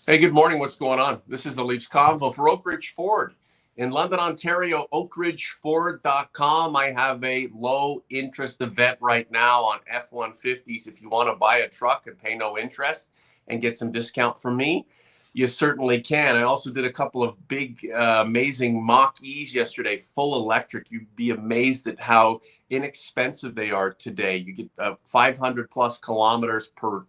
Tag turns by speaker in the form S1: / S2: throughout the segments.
S1: Hey, good morning. What's going on? This is the Leafs Convo for Oak Ridge Ford in London, Ontario. OakRidgeFord.com. I have a low interest event right now on F-150s. If you want to buy a truck and pay no interest and get some discount from me, you certainly can. I also did a couple of big, amazing Mach-E's yesterday, full electric. You'd be amazed at how inexpensive they are today. You get 500 plus kilometers per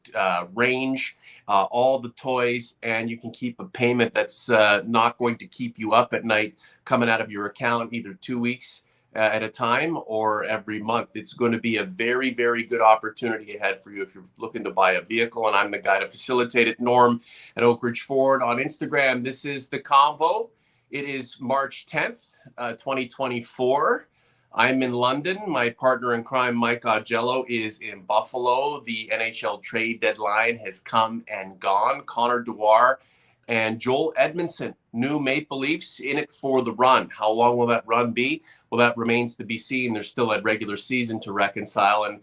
S1: range, all the toys, and you can keep a payment that's not going to keep you up at night coming out of your account either 2 weeks at a time or every month. It's going to be a very, very good opportunity ahead for you if you're looking to buy a vehicle, and I'm the guy to facilitate it, Norm at Oak Ridge Ford on Instagram. This is the Convo. It is March 10th, 2024. I'm in London. My partner in crime, Mike Augello, is in Buffalo. The NHL trade deadline has come and gone. Connor Dewar and Joel Edmondson, new Maple Leafs, in it for the run. How long will that run be? Well, that remains to be seen. There's still a regular season to reconcile. And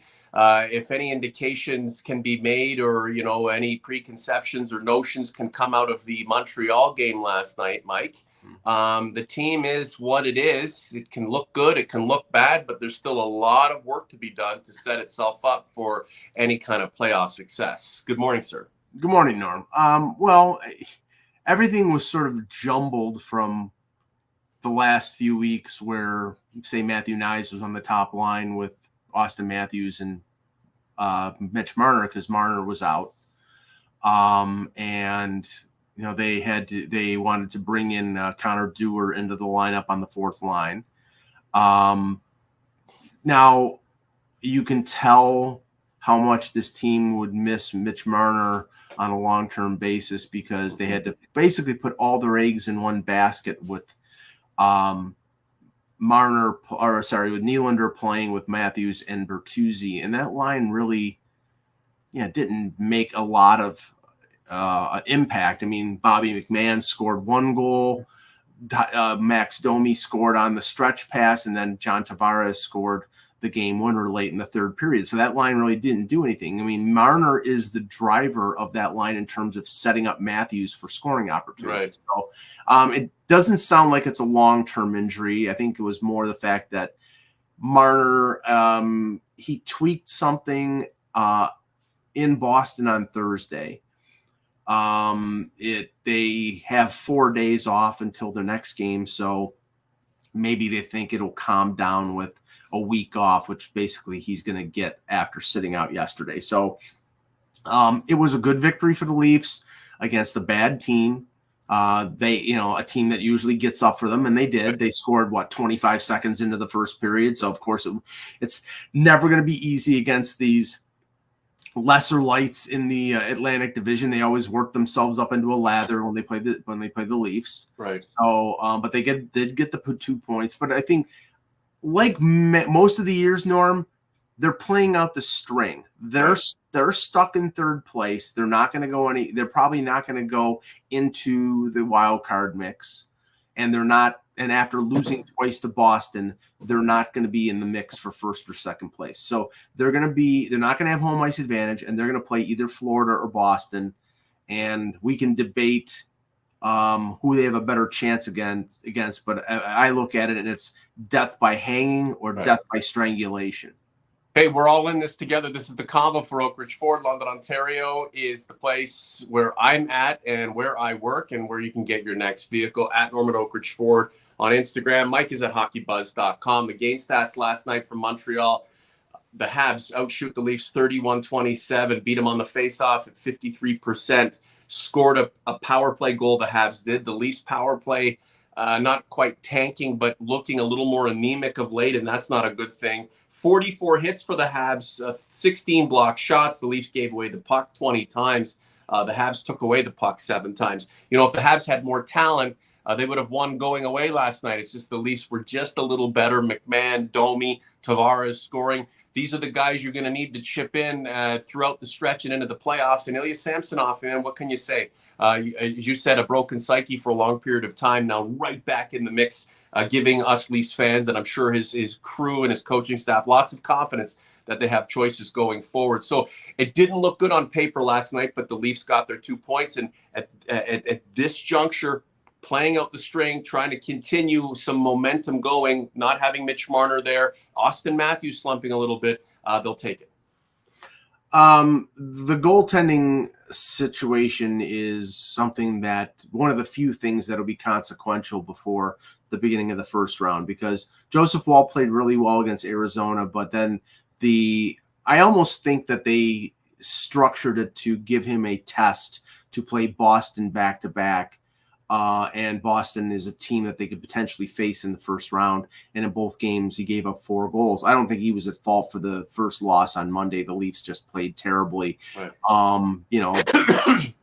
S1: if any indications can be made, or, any preconceptions or notions can come out of the Montreal game last night, Mike, the team is what it is. It can look good, it can look bad, but there's still a lot of work to be done to set itself up for any kind of playoff success. Good morning, sir.
S2: Good morning, Norm. Well, everything was sort of jumbled from the last few weeks where, say, Matthew Knies was on the top line with Austin Matthews and Mitch Marner because Marner was out. And they wanted to bring in Connor Dewar into the lineup on the fourth line. Now you can tell how much this team would miss Mitch Marner on a long-term basis because they had to basically put all their eggs in one basket with with Nylander playing with Matthews and Bertuzzi, and that line really, didn't make a lot of impact. I mean, Bobby McMahon scored one goal, Max Domi scored on the stretch pass, and then John Tavares scored the game winner late in the third period. So that line really didn't do anything. I mean, Marner is the driver of that line in terms of setting up Matthews for scoring opportunities.
S1: Right.
S2: So it doesn't sound like it's a long-term injury. I think it was more the fact that Marner, he tweaked something in Boston on Thursday. They have 4 days off until the next game, so maybe they think it'll calm down with a week off, which basically he's going to get after sitting out yesterday. So it was a good victory for the Leafs against a bad team. A team that usually gets up for them, and they did. They scored 25 seconds into the first period. So of course it's never going to be easy against these lesser lights in the Atlantic Division. They always work themselves up into a lather when they play the Leafs.
S1: Right.
S2: So, but they did get the 2 points. But I think, like most of the years, Norm, they're playing out the string. They're stuck in third place. They're not going to go They're probably not going to go into the wild card mix, and they're not. And after losing twice to Boston, they're not going to be in the mix for first or second place. So they're not going to have home ice advantage, and they're going to play either Florida or Boston. And we can debate who they have a better chance against. But I look at it, and it's death by hanging or death by strangulation.
S1: Hey, we're all in this together. This is the Convo for Oak Ridge Ford. London, Ontario is the place where I'm at and where I work and where you can get your next vehicle at Norman Oak Ridge Ford on Instagram. Mike is at hockeybuzz.com. The game stats last night from Montreal: the Habs outshoot the Leafs 31-27, beat them on the faceoff at 53%, scored a power play goal. The Habs did. The Leafs power play not quite tanking, but looking a little more anemic of late, and that's not a good thing. 44 hits for the Habs, 16 block shots. The Leafs gave away the puck 20 times. The Habs took away the puck 7 times. If the Habs had more talent, they would have won going away last night. It's just the Leafs were just a little better. McMahon, Domi, Tavares scoring. These are the guys you're going to need to chip in throughout the stretch and into the playoffs. And Ilya Samsonov, man, what can you say? As you said, a broken psyche for a long period of time, now right back in the mix, giving us Leafs fans, and I'm sure his crew and his coaching staff, lots of confidence that they have choices going forward. So it didn't look good on paper last night, but the Leafs got their 2 points. And at this juncture, playing out the string, trying to continue some momentum going, not having Mitch Marner there, Austin Matthews slumping a little bit, they'll take it.
S2: The goaltending situation is something that one of the few things that'll be consequential before the beginning of the first round, because Joseph Woll played really well against Arizona, but then I almost think that they structured it to give him a test to play Boston back-to-back. And Boston is a team that they could potentially face in the first round. And in both games, he gave up 4 goals. I don't think he was at fault for the first loss on Monday. The Leafs just played terribly.
S1: Right.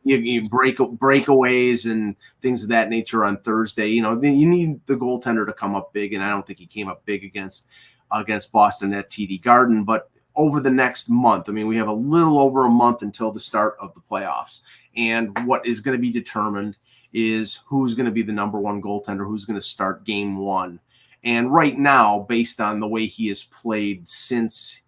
S2: You breakaways and things of that nature on Thursday. You need the goaltender to come up big, and I don't think he came up big against Boston at TD Garden. But over the next month, we have a little over a month until the start of the playoffs. And what is going to be determined is who's going to be the number 1 goaltender, who's going to start game 1. And right now, based on the way he has played since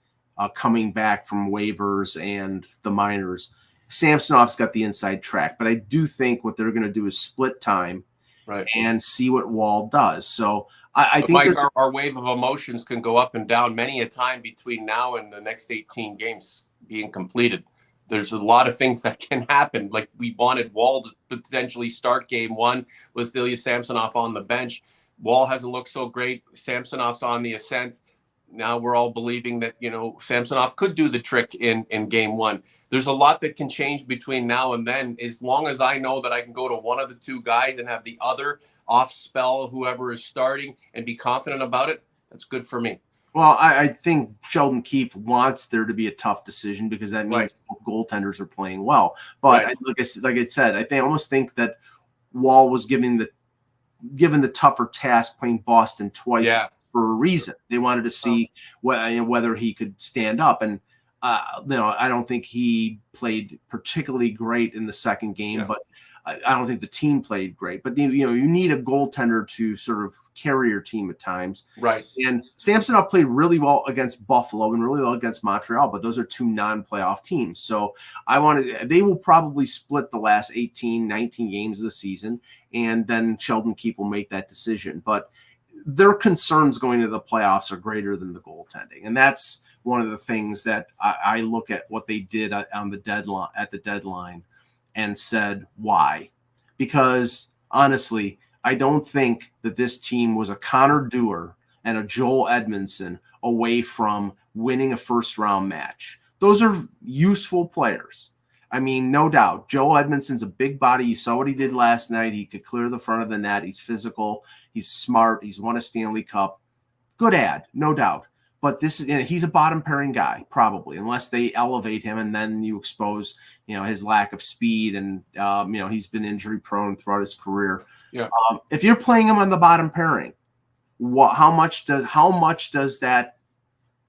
S2: coming back from waivers and the minors, Samsonov's got the inside track. But I do think what they're going to do is split time, right, and see what Woll does. So I think
S1: Mike, our wave of emotions can go up and down many a time between now and the next 18 games being completed. There's a lot of things that can happen. Like, we wanted Woll to potentially start game 1 with Ilya Samsonov on the bench. Woll hasn't looked so great. Samsonov's on the ascent. Now we're all believing that, Samsonov could do the trick in game 1. There's a lot that can change between now and then. As long as I know that I can go to one of the 2 guys and have the other off spell, whoever is starting, and be confident about it, that's good for me.
S2: Well, I think Sheldon Keefe wants there to be a tough decision, because that means both goaltenders are playing well. But like I said, I almost think that Woll was given the tougher task playing Boston twice for a reason. They wanted to see whether he could stand up. And I don't think he played particularly great in the second game, but I don't think the team played great. But you need a goaltender to sort of carry your team at times.
S1: Right.
S2: And Samsonov played really well against Buffalo and really well against Montreal, but those are 2 non-playoff teams. So they will probably split the last 18, 19 games of the season, and then Sheldon Keefe will make that decision. But their concerns going into the playoffs are greater than the goaltending. And that's one of the things that I look at what they did at the deadline and said, why? Because honestly, I don't think that this team was a Connor Dewar and a Joel Edmondson away from winning a first round match. Those are useful players. No doubt. Joel Edmondson's a big body. You saw what he did last night. He could clear the front of the net. He's physical. He's smart. He's won a Stanley Cup. Good ad, no doubt. But he's a bottom pairing guy, probably, unless they elevate him and then you expose, his lack of speed, and he's been injury prone throughout his career.
S1: Yeah.
S2: If you're playing him on the bottom pairing, how much does that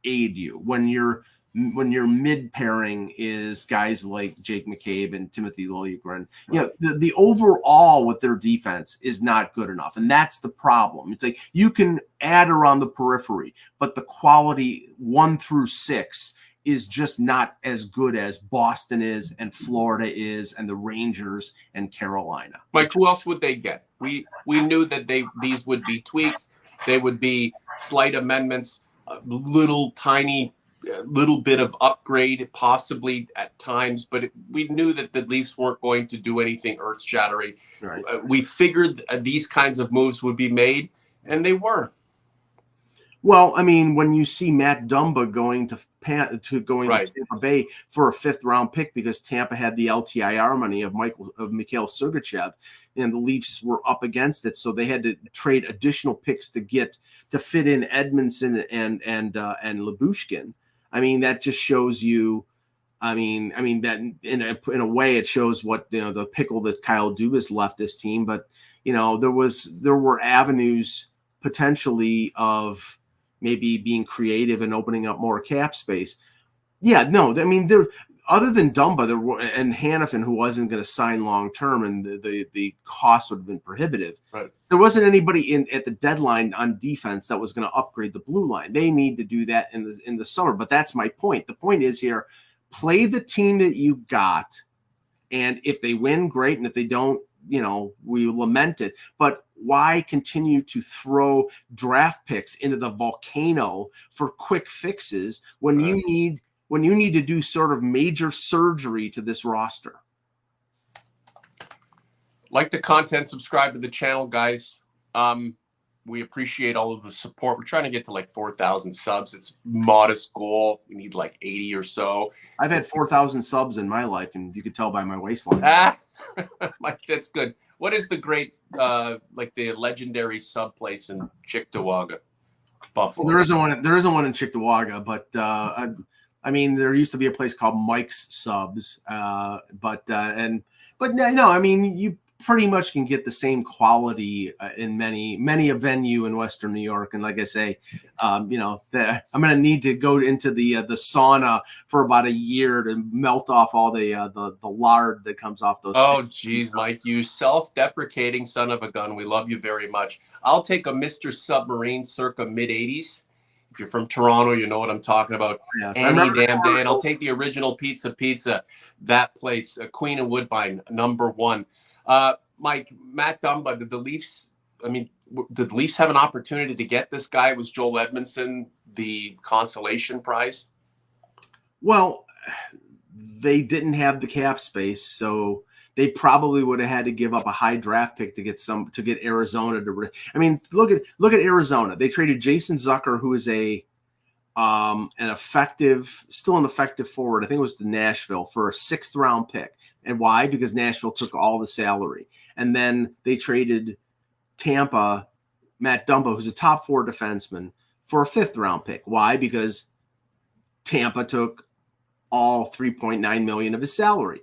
S2: aid you when your mid pairing is guys like Jake McCabe and Timothy Liljegren?
S1: Right.
S2: The overall with their defense is not good enough, and that's the problem. It's like you can add around the periphery, but the quality 1 through 6 is just not as good as Boston is, and Florida is, and the Rangers and Carolina.
S1: Mike, who else would they get? We knew that these would be tweaks. They would be slight amendments, little bit of upgrade possibly at times, but we knew that the Leafs weren't going to do anything earth-shattering.
S2: Right.
S1: We figured these kinds of moves would be made, and they were.
S2: Well, when you see Matt Dumba going to Tampa Bay for a 5th round pick because Tampa had the LTIR money of Mikhail Sergachev, and the Leafs were up against it, so they had to trade additional picks to fit in Edmondson and Lyubushkin. That just shows you. That in a way it shows what the pickle that Kyle Dubas left this team. But there were avenues potentially of maybe being creative and opening up more cap space. Yeah, no, other than Dumba and Hannafin, who wasn't going to sign long term, and the cost would have been prohibitive.
S1: Right.
S2: There wasn't anybody at the deadline on defense that was going to upgrade the blue line. They need to do that in the summer. But that's my point. The point is here: play the team that you got, and if they win, great, and if they don't, we lament it. But why continue to throw draft picks into the volcano for quick fixes when you need to do sort of major surgery to this roster?
S1: Like the content, subscribe to the channel, guys. We appreciate all of the support. We're trying to get to like 4,000 subs. It's a modest goal. We need like 80 or so.
S2: I've had 4,000 subs in my life, and you could tell by my waistline.
S1: Mike, that's good. What is the great, like the legendary sub place in Cheektowaga, Buffalo?
S2: Well, there isn't one in Cheektowaga, but I mean, there used to be a place called Mike's Subs, but no, I mean, you pretty much can get the same quality in many a venue in Western New York. And like I say, I'm going to need to go into the sauna for about a year to melt off all the lard that comes off those.
S1: Oh, geez, Mike, you self-deprecating son of a gun. We love you very much. I'll take a Mr. Submarine circa mid-'80s. If you're from Toronto, you know what I'm talking about.
S2: Yes,
S1: Any damn day. And I'll take the original pizza. That place, Queen and Woodbine, #1. Mike, Matt Dumba, did the Leafs have an opportunity to get this guy? Was Joel Edmondson the consolation prize?
S2: Well, they didn't have the cap space, so they probably would have had to give up a high draft pick to get Arizona to. I mean, look at Arizona. They traded Jason Zucker, who is still an effective forward. I think it was to Nashville for a 6th round pick. And why? Because Nashville took all the salary. And then they traded Tampa, Matt Dumba, who's a top 4 defenseman, for a 5th round pick. Why? Because Tampa took all $3.9 million of his salary.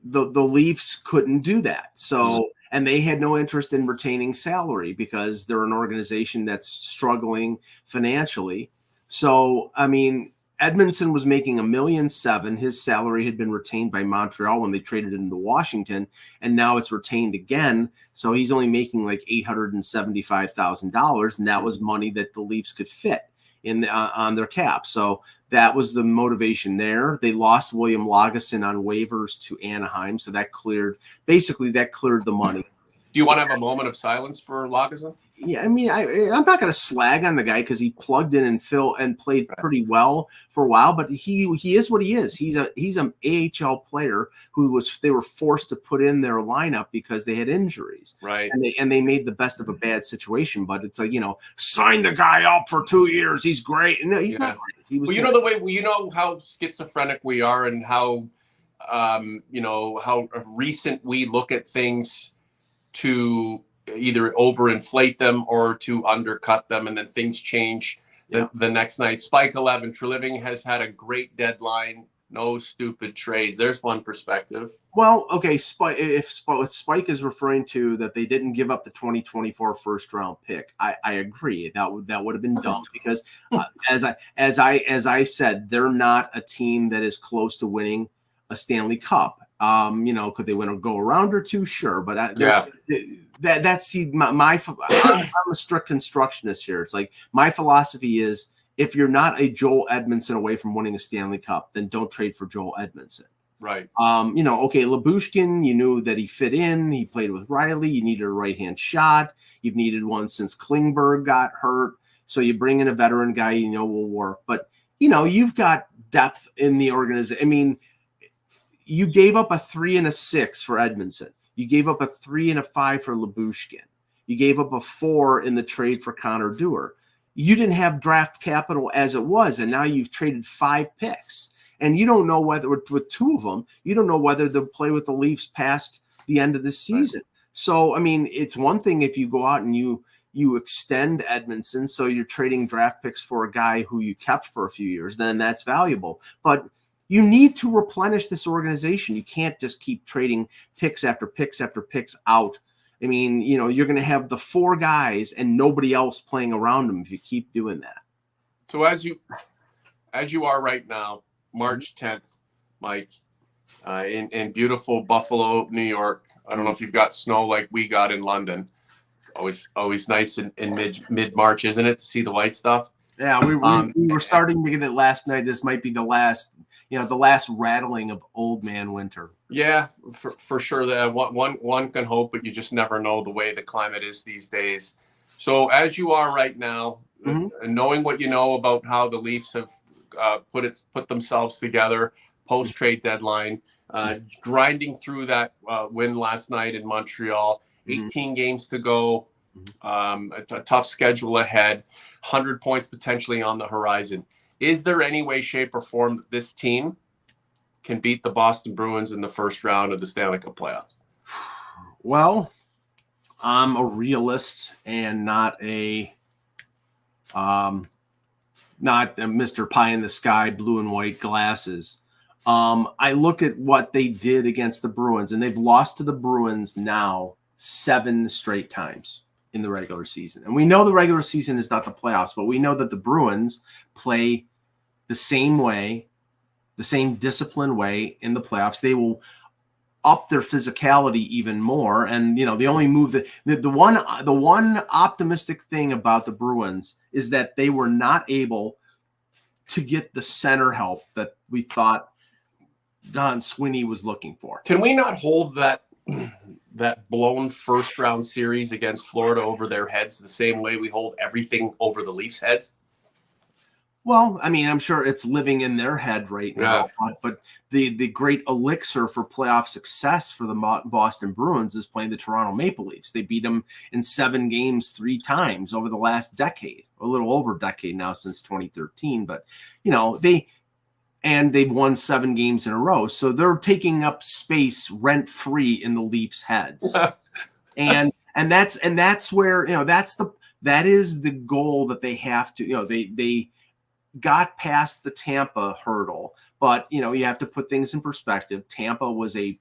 S2: The Leafs couldn't do that. So, and they had no interest in retaining salary because they're an organization that's struggling financially. So, I mean, Edmondson was making $1.7 million. His salary had been retained by Montreal when they traded him to Washington, and now it's retained again. So he's only making like $875,000, and that was money that the Leafs could fit on their cap. So that was the motivation there. They lost William Lagesson on waivers to Anaheim, so that cleared the money.
S1: Do you want to have a moment of silence for Lagesson?
S2: Yeah, I mean, I'm not going to slag on the guy because he plugged in and played pretty well for a while, but he is what he is. He's an AHL player they were forced to put in their lineup because they had injuries,
S1: right?
S2: And they made the best of a bad situation. But it's like, sign the guy up for 2 years. He's great. No, he's not great. He was.
S1: Well, you know how schizophrenic we are, and how how recent we look at things to either overinflate them or to undercut them, and then things change the next night. Spike 11, Treliving has had a great deadline. No stupid trades. There's one perspective.
S2: Well, okay, if Spike is referring to that they didn't give up the 2024 first round pick, I agree. That would have been dumb because as I said, they're not a team that is close to winning a Stanley Cup. Could they win a go around or two? Sure, but that's my I'm a strict constructionist here. It's like my philosophy is, if you're not a Joel Edmondson away from winning a Stanley Cup, then don't trade for Joel Edmondson.
S1: Right.
S2: Okay, Lyubushkin, you knew that he fit in. He played with Riley. You needed a right-hand shot. You've needed one since Klingberg got hurt. So you bring in a veteran guy will work. But, you've got depth in the organization. I mean, you gave up a 3 and a 6 for Edmondson. You gave up a 3 and a 5 for Lyubushkin. You gave up a 4 in the trade for Connor Dewar. You didn't have draft capital as it was, and now you've traded 5 picks. And you don't know whether, with 2 of them, you don't know whether they'll play with the Leafs past the end of the season. Right. So, I mean, it's one thing if you go out and you extend Edmondson, so you're trading draft picks for a guy who you kept for a few years, then that's valuable. But you need to replenish this organization. You can't just keep trading picks after picks after picks out. I mean, you're going to have the 4 guys and nobody else playing around them if you keep doing that.
S1: So as you are right now, March 10th, Mike, in beautiful Buffalo, New York. I don't know if you've got snow like we got in London. Always nice in mid March, isn't it, to see the white stuff?
S2: Yeah, we were starting to get it last night. This might be the last, the last rattling of old man winter.
S1: Yeah, for sure. That one can hope, but you just never know the way the climate is these days. So as you are right now, knowing what you know about how the Leafs have put themselves together post trade deadline, grinding through that win last night in Montreal, 18 games to go, a tough schedule ahead, 100 points potentially on the horizon. Is there any way, shape, or form that this team can beat the Boston Bruins in the first round of the Stanley Cup playoffs?
S2: Well, I'm a realist and not a Mr. Pie in the Sky, blue and white glasses. I look at what they did against the Bruins, and they've lost to the Bruins now 7 straight times in the regular season. And we know the regular season is not the playoffs, but we know that the Bruins play the same way, the same disciplined way in the playoffs. They will up their physicality even more. And, the only move that the one optimistic thing about the Bruins is that they were not able to get the center help that we thought Don Sweeney was looking for.
S1: Can we not hold that blown first round series against Florida over their heads the same way we hold everything over the Leafs' heads?
S2: Well, I mean, I'm sure it's living in their head right now, but the great elixir for playoff success for the Boston Bruins is playing the Toronto Maple Leafs. They beat them in 7 games 3 times over the last decade, a little over a decade now, since 2013. But, they've won 7 games in a row. So they're taking up space rent-free in the Leafs' heads. and that's where, that is the goal that they have to, they got past the Tampa hurdle, but you have to put things in perspective. Tampa was a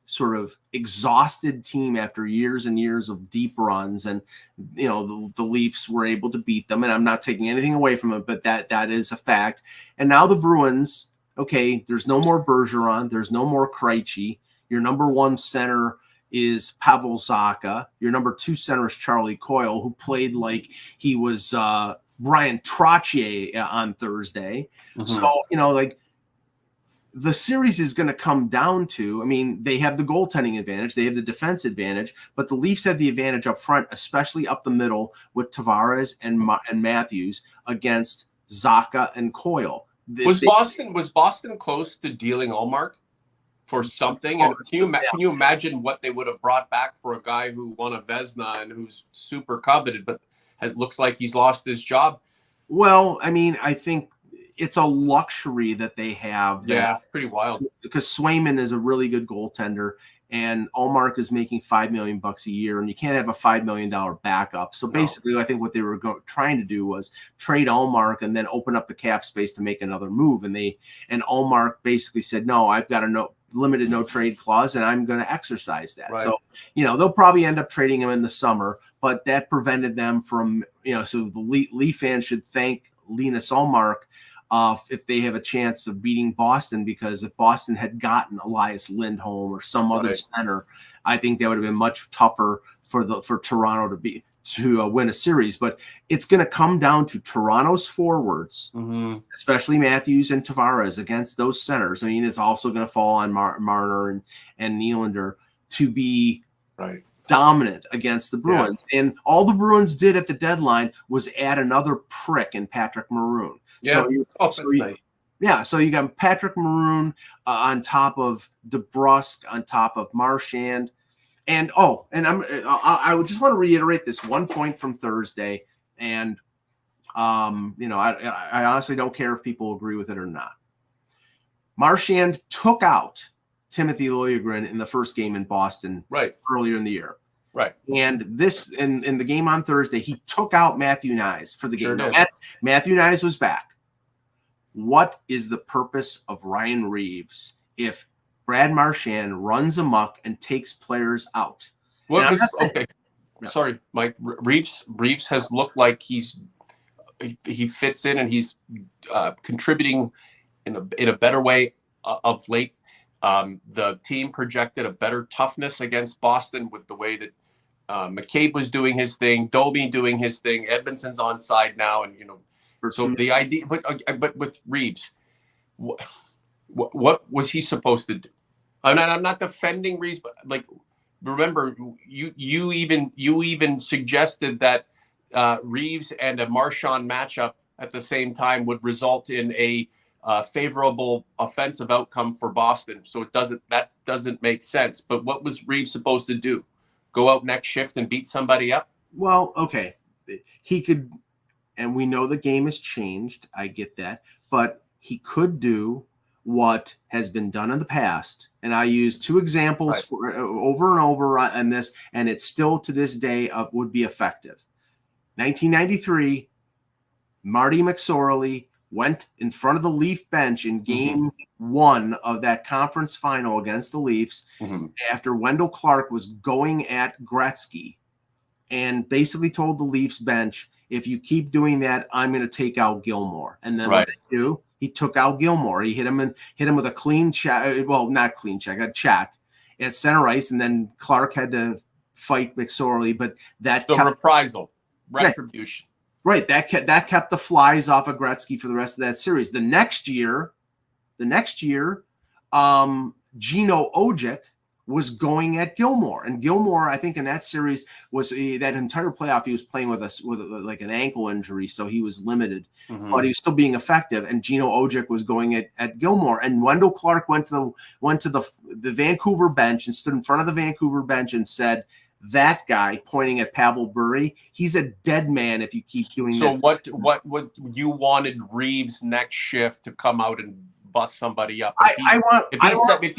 S2: sort of exhausted team after years and years of deep runs, and the Leafs were able to beat them, and I'm not taking anything away from it, but that is a fact. And now the Bruins, okay, there's no more Bergeron, there's no more Krejci. Your number 1 center is Pavel Zacha. Your number 2 center is Charlie Coyle, who played like he was Brian Trottier on Thursday. So, the series is going to come down to, they have the goaltending advantage, they have the defense advantage, but the Leafs have the advantage up front, especially up the middle with Tavares and Matthews against Zacha and Coyle.
S1: Was Boston close to dealing Ullmark for something? And can you imagine what they would have brought back for a guy who won a Vezina and who's super coveted, but it looks like he's lost his job?
S2: Well, I think it's a luxury that they have.
S1: Yeah, it's pretty wild.
S2: Because Swayman is a really good goaltender, and Ullmark is making $5 million a year, and you can't have a $5 million backup. So basically, I think what they were trying to do was trade Ullmark and then open up the cap space to make another move. And Ullmark basically said, "No, I've got a limited no trade clause, and I'm going to exercise that." Right. So, they'll probably end up trading him in the summer, but that prevented them from, so the Leaf fans should thank Linus Ullmark if they have a chance of beating Boston, because if Boston had gotten Elias Lindholm or some other center, I think that would have been much tougher for Toronto to win a series. But it's going to come down to Toronto's forwards, especially Matthews and Tavares, against those centers. It's also going to fall on Marner and Nylander to be dominant against the Bruins. Yeah. And all the Bruins did at the deadline was add another prick in Patrick Maroon.
S1: Yeah.
S2: So you got Patrick Maroon on top of DeBrusque, on top of Marchand. And I would just want to reiterate this one point from Thursday. And, I honestly don't care if people agree with it or not. Marchand took out Timothy Liljegren in the first game in Boston earlier in the year.
S1: Right.
S2: And this in the game on Thursday, he took out Matthew Knies for the game. Matthew Knies was back. What is the purpose of Ryan Reaves if Brad Marchand runs amok and takes players out?
S1: Sorry, Mike. Reaves has looked like he fits in and he's contributing in a better way of late. The team projected a better toughness against Boston with the way that McCabe was doing his thing, Domi doing his thing, Edmondson's on side now, and so the idea. But with Reaves, what was he supposed to do? I'm not defending Reaves, but like, remember, you even suggested that Reaves and a Marchand matchup at the same time would result in a favorable offensive outcome for Boston. So that doesn't make sense. But what was Reaves supposed to do? Go out next shift and beat somebody up?
S2: Well, okay, he could, and we know the game has changed. I get that, but he could do what has been done in the past. And I use two examples for, over and over on this, and it's still to this day would be effective. 1993, Marty McSorley went in front of the Leaf bench in game one of that conference final against the Leafs after Wendell Clark was going at Gretzky, and basically told the Leafs bench, if you keep doing that, I'm going to take out Gilmore. And then what did he do? He took out Gilmore. He hit him with a clean check. Well, not clean check, a check at center ice. And then Clark had to fight McSorley, but that
S1: the reprisal, retribution.
S2: Right. That kept the flies off of Gretzky for the rest of that series. The next year, Gino Ojic was going at Gilmore, and Gilmore, I think in that series was that entire playoff he was playing with like an ankle injury, so he was limited, but he was still being effective. And Gino Ojic was going at Gilmore, and Wendell Clark went to the Vancouver bench and stood in front of the Vancouver bench and said, that guy, pointing at Pavel Bure, he's a dead man if you keep doing that.
S1: So what would you wanted Reaves next shift to come out and bust somebody up? If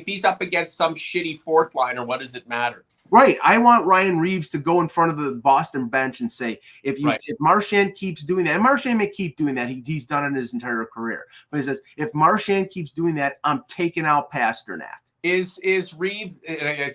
S1: he's up against some shitty fourth liner, what does it matter?
S2: Right. I want Ryan Reaves to go in front of the Boston bench and say, if Marchand keeps doing that, and Marchand may keep doing that, he's done it his entire career. But he says, if Marchand keeps doing that, I'm taking out Pasternak.
S1: Is Reaves,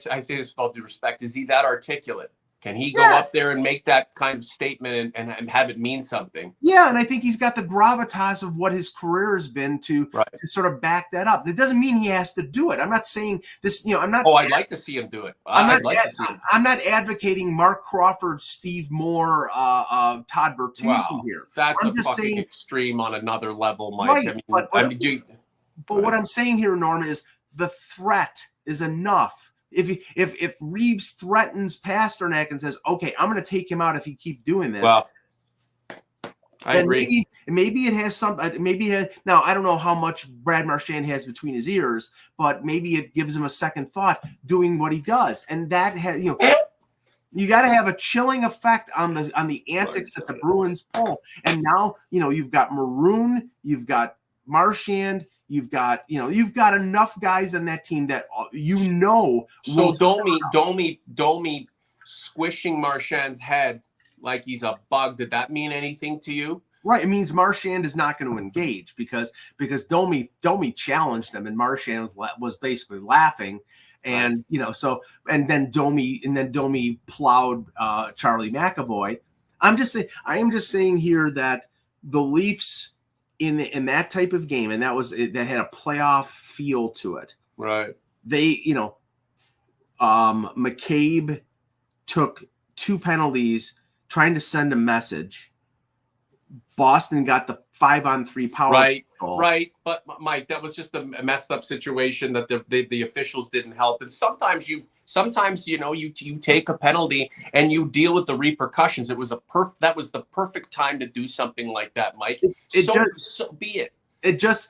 S1: I think with all due respect, is he that articulate? Can he go up there and make that kind of statement and have it mean something?
S2: Yeah, and I think he's got the gravitas of what his career has been to sort of back that up. It doesn't mean he has to do it. I'm not saying this, I'm not.
S1: Oh, I'd like to see him do it.
S2: I'm not advocating Mark Crawford, Steve Moore, Todd Bertuzzi here.
S1: That's fucking extreme on another level, Mike.
S2: Right, but what I'm saying here, Norm, is the threat is enough. If Reaves threatens Pasternak and says, okay, I'm going to take him out if you keep doing this.
S1: Well, I agree.
S2: Maybe it has some. Now I don't know how much Brad Marchand has between his ears, but maybe it gives him a second thought doing what he does, and that has you got to have a chilling effect on the antics that the Bruins pull. And now you've got Maroon, you've got Marchand. You've got enough guys on that team that
S1: So Domi squishing Marchand's head like he's a bug. Did that mean anything to you?
S2: Right. It means Marchand is not going to engage because Domi challenged him, and Marchand was basically laughing, and then Domi plowed Charlie McAvoy. I am just saying here that the Leafs, in that type of game, and that had a playoff feel to it.
S1: Right.
S2: They, McCabe took 2 penalties trying to send a message. Boston got the 5-on-3 power.
S1: Right. But Mike, that was just a messed up situation that the officials didn't help. And sometimes you take a penalty and you deal with the repercussions. That was the perfect time to do something like that, Mike. So be it.
S2: It just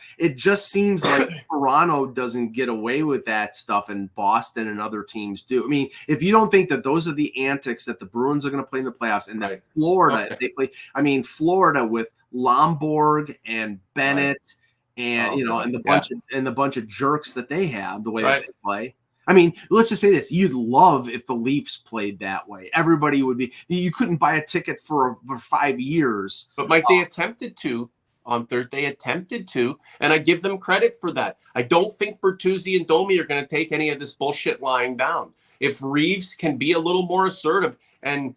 S2: seems like Toronto doesn't get away with that stuff, and Boston and other teams do. I mean, if you don't think that those are the antics that the Bruins are going to play in the playoffs, and that Florida they play. I mean, Florida with Lomborg and Bennett and the bunch of jerks that they have, the way that they play. I mean, let's just say this. You'd love if the Leafs played that way. Everybody would be – you couldn't buy a ticket for 5 years.
S1: But, Mike, they attempted to on Thursday. And I give them credit for that. I don't think Bertuzzi and Domi are going to take any of this bullshit lying down. If Reaves can be a little more assertive and,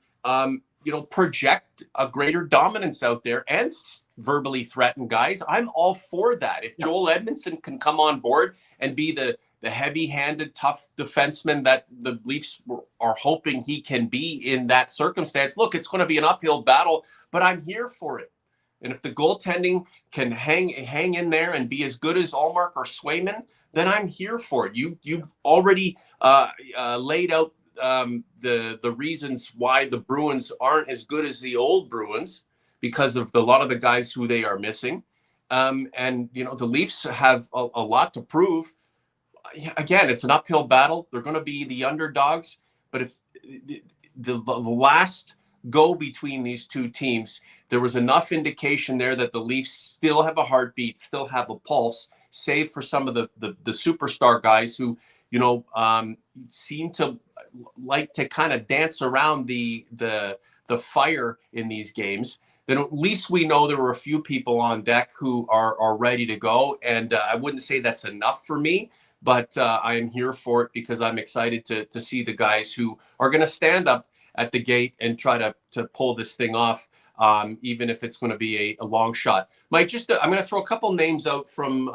S1: project a greater dominance out there and verbally threaten guys, I'm all for that. If Joel Edmondson can come on board and be the heavy-handed, tough defenseman that the Leafs are hoping he can be in that circumstance, look, it's going to be an uphill battle, but I'm here for it. And if the goaltending can hang in there and be as good as Ullmark or Swayman, then I'm here for it. You've already laid out the reasons why the Bruins aren't as good as the old Bruins because of a lot of the guys who they are missing. And, you know, the Leafs have a lot to prove. Again, it's an uphill battle. They're going to be the underdogs. But if the last go between these two teams, there was enough indication there that the Leafs still have a heartbeat, still have a pulse, save for some of the superstar guys who, you know, seem to like to kind of dance around the fire in these games. Then at least we know there were a few people on deck who are ready to go. And I wouldn't say that's enough for me, but I am here for it because I'm excited to see the guys who are going to stand up at the gate and try to pull this thing off, even if it's going to be a long shot. Mike, I'm going to throw a couple names out from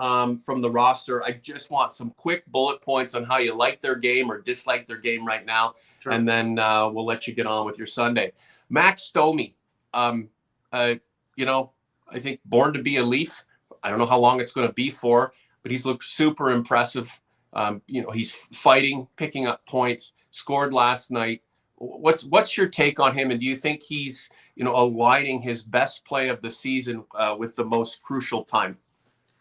S1: the roster. I just want some quick bullet points on how you like their game or dislike their game right now, sure. And then we'll let you get on with your Sunday. Max Domi, you know, I think born to be a Leaf. I don't know how long it's going to be for, but he's looked super impressive. You know, he's fighting, picking up points, scored last night. What's your take on him? And do you think he's, you know, aligning his best play of the season with the most crucial time?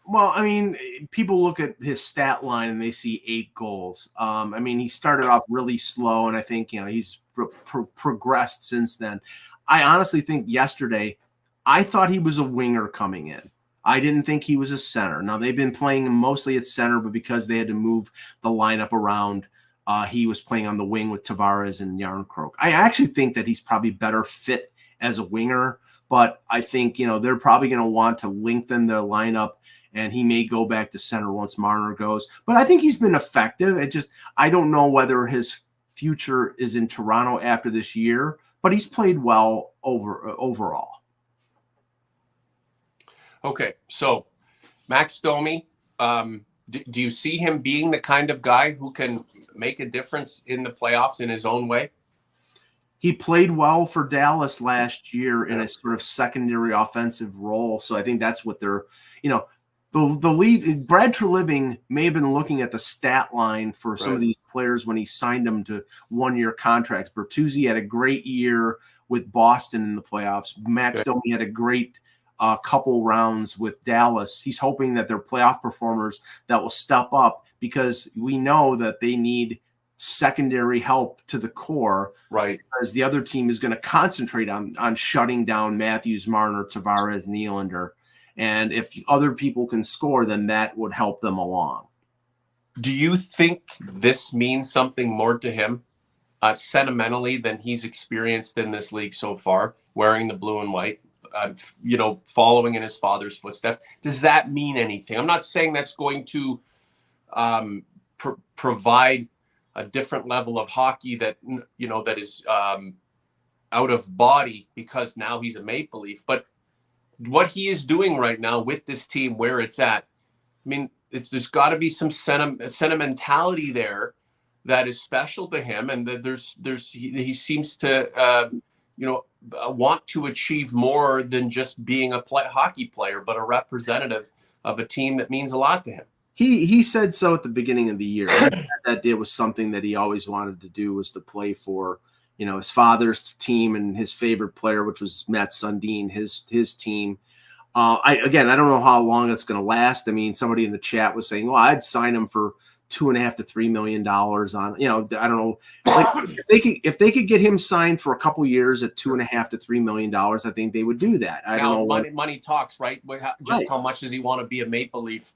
S2: Well, I mean, people look at his stat line and they see 8 goals. I mean, he started off really slow, and I think, you know, he's progressed since then. I honestly think yesterday, I thought he was a winger coming in. I didn't think he was a center. Now, they've been playing him mostly at center, but because they had to move the lineup around, he was playing on the wing with Tavares and Yarncroke. I actually think that he's probably better fit as a winger, but I think, you know, they're probably going to want to lengthen their lineup, and he may go back to center once Marner goes. But I think he's been effective. I don't know whether his future is in Toronto after this year, but he's played well overall.
S1: Okay, so Max Domi, do you see him being the kind of guy who can make a difference in the playoffs in his own way?
S2: He played well for Dallas last year in a sort of secondary offensive role. So I think that's what they're, you know, the lead. Brad Treliving may have been looking at the stat line for some of these players when he signed them to one-year contracts. Bertuzzi had a great year with Boston in the playoffs. Max Domi had a great couple rounds with Dallas. He's hoping that they're playoff performers that will step up, because we know that they need secondary help to the core,
S1: right?
S2: Because the other team is going to concentrate on shutting down Matthews, Marner, Tavares, Nylander. And if other people can score, then that would help them along.
S1: Do you think this means something more to him sentimentally than he's experienced in this league so far, wearing the blue and white, you know, following in his father's footsteps? Does that mean anything? I'm not saying that's going to provide a different level of hockey that, you know, that is out of body because now he's a Maple Leaf. But what he is doing right now with this team, where it's at, I mean, there's got to be some sentimentality there that is special to him, and that he seems to you know, want to achieve more than just being a hockey player, but a representative of a team that means a lot to him.
S2: He said so at the beginning of the year. He said that it was something that he always wanted to do, was to play for, you know, his father's team and his favorite player, which was Matt Sundin, his team. I don't know how long it's going to last. I mean, somebody in the chat was saying, well, I'd sign him for $2.5 to $3 million on, you know, I don't know. Like, if they could get him signed for a couple years at $2.5 to $3 million, I think they would do that. I don't know.
S1: Money talks, right? How much does he want to be a Maple Leaf?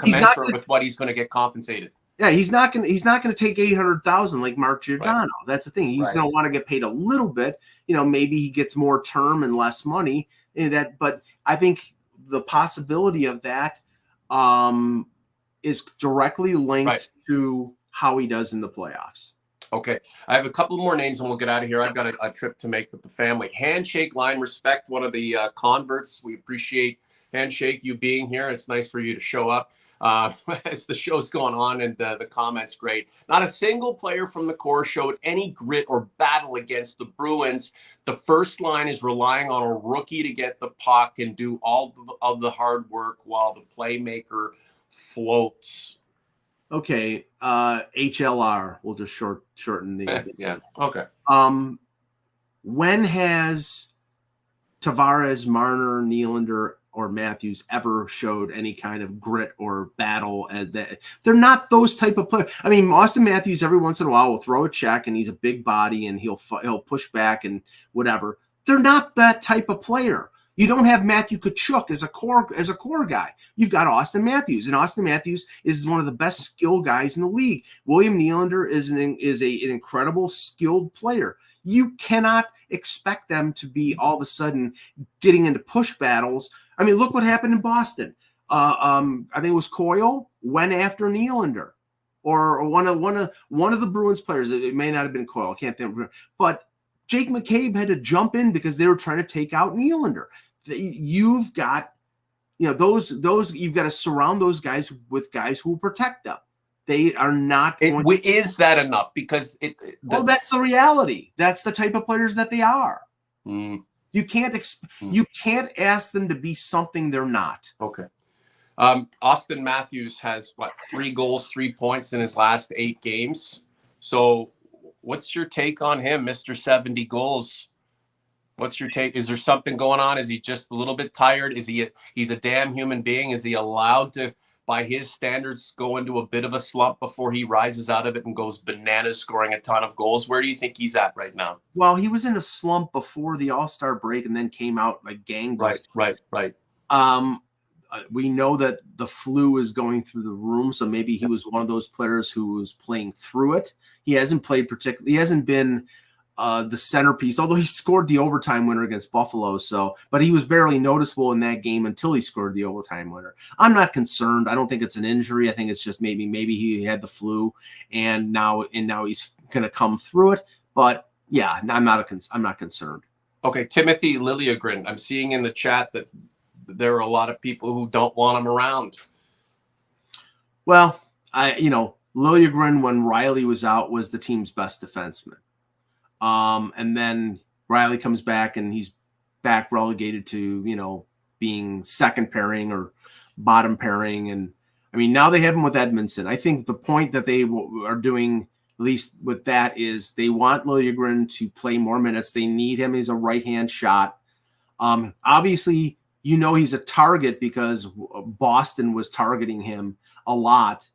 S2: He's not
S1: with what he's going to get compensated.
S2: Yeah, he's not going to take $800,000 like Mark Giordano. Right. That's the thing. He's going to want to get paid a little bit. You know, maybe he gets more term and less money. But I think the possibility of that is directly linked to how he does in the playoffs.
S1: Okay. I have a couple more names and we'll get out of here. I've got a trip to make with the family. Handshake Line Respect, one of the converts. We appreciate Handshake, you being here. It's nice for you to show up as the show's going on, and the comments great. Not a single player from the core showed any grit or battle against the Bruins. The first line is relying on a rookie to get the puck and do all of the hard work while the playmaker floats.
S2: Okay, HLR. We'll just shorten the.
S1: Yeah. Okay.
S2: When has Tavares, Marner, Nylander, or Matthews ever showed any kind of grit or battle? As that, they're not those type of players. I mean, Austin Matthews every once in a while will throw a check, and he's a big body, and he'll push back and whatever. They're not that type of player. You don't have Matthew Tkachuk as a core guy. You've got Austin Matthews, and Austin Matthews is one of the best skill guys in the league. William Nylander is an incredible skilled player. You cannot expect them to be all of a sudden getting into push battles. I mean, look what happened in Boston. I think it was Coyle went after Nylander, or one of the Bruins players. It may not have been Coyle. I can't think, but Jake McCabe had to jump in because they were trying to take out Nylander. You've got, those you've got to surround those guys with guys who will protect them. They are not.
S1: Is that enough? Because
S2: that's the reality. That's the type of players that they are. You can't you can't ask them to be something they're not.
S1: Okay. Austin Matthews has 3 goals, 3 points in his last 8 games. So what's your take on him, Mr. 70 goals? What's your take? Is there something going on? Is he just a little bit tired? He's a damn human being? Is he allowed to, by his standards, go into a bit of a slump before he rises out of it and goes bananas, scoring a ton of goals? Where do you think he's at right now?
S2: Well, he was in a slump before the All-Star break and then came out like gangbusters.
S1: Right.
S2: We know that the flu is going through the room, so maybe he was one of those players who was playing through it. He hasn't played particularly. He hasn't been the centerpiece, although he scored the overtime winner against Buffalo. But he was barely noticeable in that game until he scored the overtime winner. I'm not concerned. I don't think it's an injury. I think it's just maybe he had the flu, and now he's going to come through it. But yeah, I'm not concerned. Okay,
S1: Timothy Liljegren. I'm seeing in the chat that there are a lot of people who don't want him around.
S2: Well, Liljegren, when Riley was out, was the team's best defenseman. And then Riley comes back and he's back relegated to, being second pairing or bottom pairing. And I mean, now they have him with Edmondson. I think the point that they are doing, at least with that, is they want Liljegren to play more minutes. They need him as a right-hand shot. Obviously, he's a target because Boston was targeting him a lot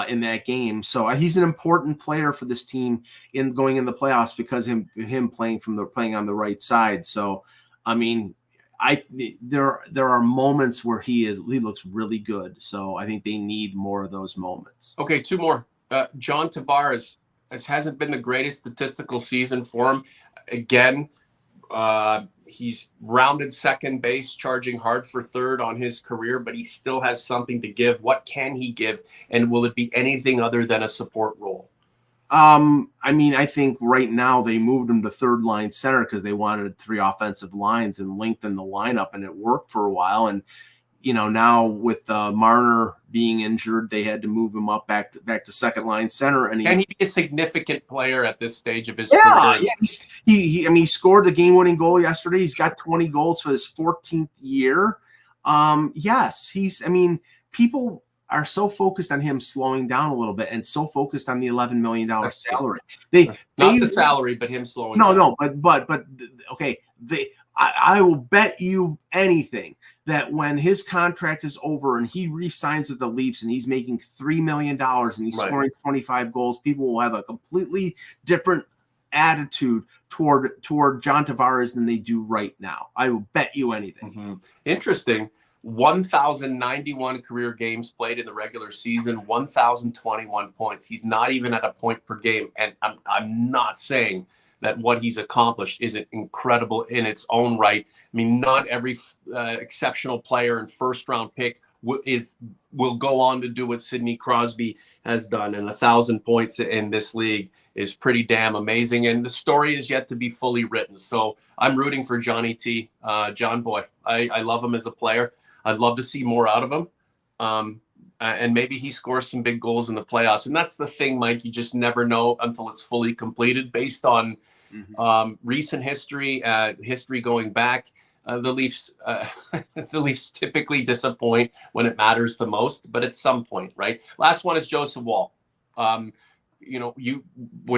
S2: in that game. So he's an important player for this team in going in the playoffs because him playing on the right side. So, I mean, there are moments where he looks really good. So I think they need more of those moments.
S1: Okay, 2 more. John Tavares hasn't been the greatest statistical season for him. Again, he's rounded second base, charging hard for third on his career, but he still has something to give. What can he give? And will it be anything other than a support role?
S2: I mean, I think right now they moved him to third line center because they wanted 3 offensive lines and lengthened the lineup, and it worked for a while. And, now with Marner being injured, they had to move him up back to second line center. And
S1: he be a significant player at this stage of his career?
S2: Yeah. He scored the game-winning goal yesterday. He's got 20 goals for his 14th year. Yes, people are so focused on him slowing down a little bit and so focused on the $11 million salary.
S1: Not the salary, but him slowing down.
S2: No, but okay. I will bet you anything that when his contract is over and he re-signs with the Leafs and he's making $3 million and he's scoring 25 goals, people will have a completely different attitude toward John Tavares than they do right now. I will bet you anything.
S1: Mm-hmm. Interesting. 1,091 career games played in the regular season, 1,021 points. He's not even at a point per game. And I'm not saying that what he's accomplished isn't incredible in its own right. I mean, not every exceptional player and first-round pick will go on to do what Sidney Crosby has done, and 1,000 points in this league is pretty damn amazing. And the story is yet to be fully written. So I'm rooting for Johnny T. John Boy. I love him as a player. I'd love to see more out of him. And maybe he scores some big goals in the playoffs. And that's the thing, Mike. You just never know until it's fully completed based on recent history, history going back. The Leafs, the Leafs typically disappoint when it matters the most, but at some point, right? Last one is Joseph Woll. When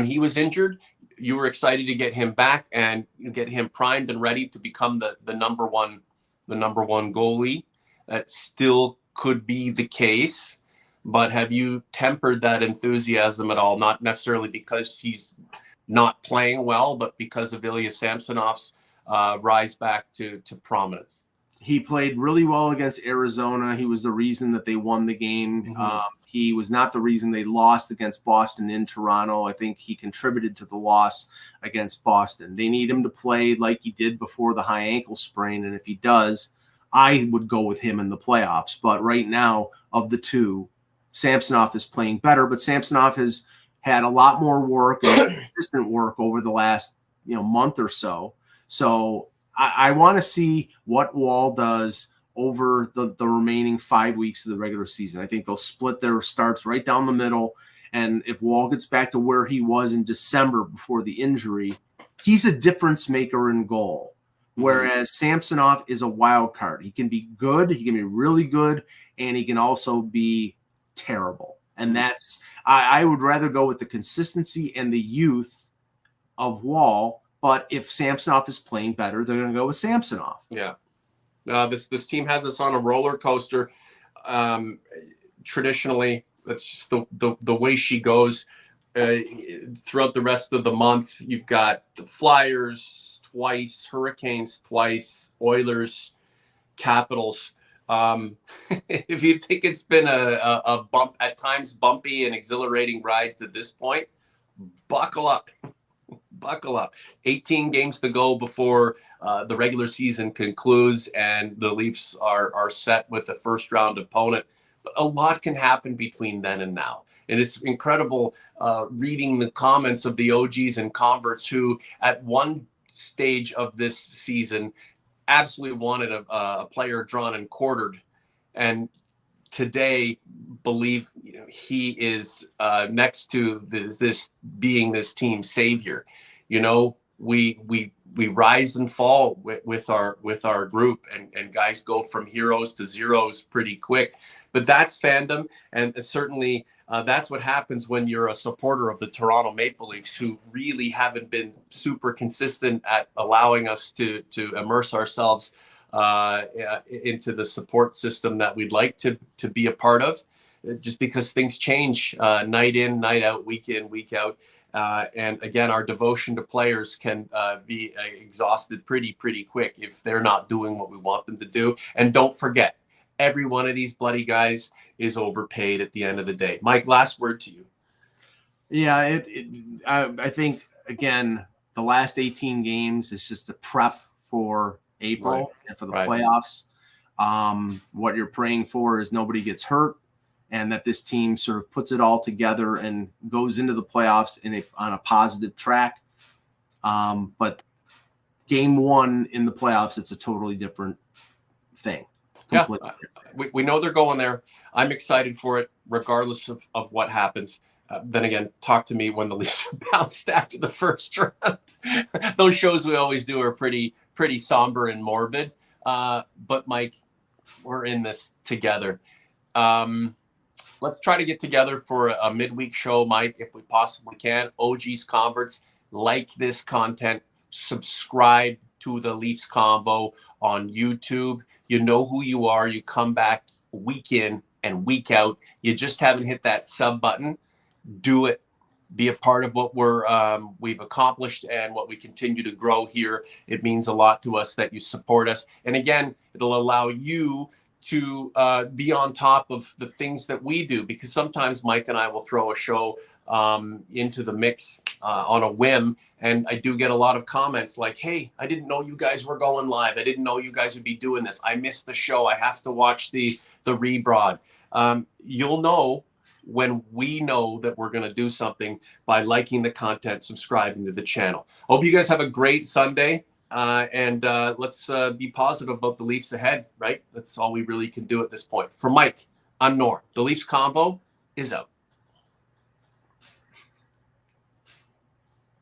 S1: he was injured, you were excited to get him back and get him primed and ready to become the number one goalie. That still could be the case, but have you tempered that enthusiasm at all? Not necessarily because he's not playing well, but because of Ilya Samsonov's rise back to prominence.
S2: He played really well against Arizona. He was the reason that they won the game. He was not the reason they lost against Boston in Toronto. I think he contributed to the loss against Boston. They need him to play like he did before the high ankle sprain, and if he does, I would go with him in the playoffs. But right now, of the two, Samsonov is playing better, but Samsonov has had a lot more work and consistent work over the last month or so. So I want to see what Woll does over the remaining 5 weeks of the regular season. I think they'll split their starts right down the middle. And if Woll gets back to where he was in December before the injury, he's a difference maker in goal. Whereas Samsonov is a wild card. He can be good, he can be really good, and he can also be terrible. And that's I would rather go with the consistency and the youth of Woll. But if Samsonov is playing better, they're going to go with Samsonov.
S1: Yeah. This team has us on a roller coaster. Traditionally, that's just the way she goes. Throughout the rest of the month, you've got the Flyers twice, Hurricanes twice, Oilers, Capitals. If you think it's been a bump, at times bumpy and exhilarating ride to this point, buckle up. Buckle up. 18 games to go before the regular season concludes, and the Leafs are set with a first-round opponent. But a lot can happen between then and now. And it's incredible reading the comments of the OGs and converts who, at one stage of this season, absolutely wanted a player drawn and quartered, and today believe he is next to this being this team's savior. We rise and fall with our group, and guys go from heroes to zeros pretty quick. But that's fandom, and certainly that's what happens when you're a supporter of the Toronto Maple Leafs, who really haven't been super consistent at allowing us to immerse ourselves into the support system that we'd like to be a part of, just because things change night in, night out, week in, week out. And again, our devotion to players can be exhausted pretty quick if they're not doing what we want them to do. And don't forget, every one of these bloody guys is overpaid at the end of the day. Mike, last word to you.
S2: Yeah, I think, again, the last 18 games is just a prep for April and for the playoffs. What you're praying for is nobody gets hurt, and that this team sort of puts it all together and goes into the playoffs on a positive track. But game one in the playoffs, it's a totally different thing. Completely different.
S1: We know they're going there. I'm excited for it, regardless of what happens. Then again, talk to me when the Leafs are bounced after the first round. Those shows we always do are pretty somber and morbid. But Mike, we're in this together. Let's try to get together for a midweek show, Mike, if we possibly can. OGs, converts, like this content, subscribe to the Leafs Convo on YouTube. You know who you are. You come back week in and week out. You just haven't hit that sub button. Do it. Be a part of what we've accomplished and what we continue to grow here. It means a lot to us that you support us. And again, it'll allow you to be on top of the things that we do, because sometimes Mike and I will throw a show into the mix on a whim. And I do get a lot of comments like, hey, I didn't know you guys were going live. I didn't know you guys would be doing this. I missed the show. I have to watch the rebroad. You'll know when we know that we're going to do something by liking the content, subscribing to the channel. Hope you guys have a great Sunday. And let's be positive about the Leafs ahead, right? That's all we really can do at this point. For Mike, I'm Norm. The Leafs Convo is out.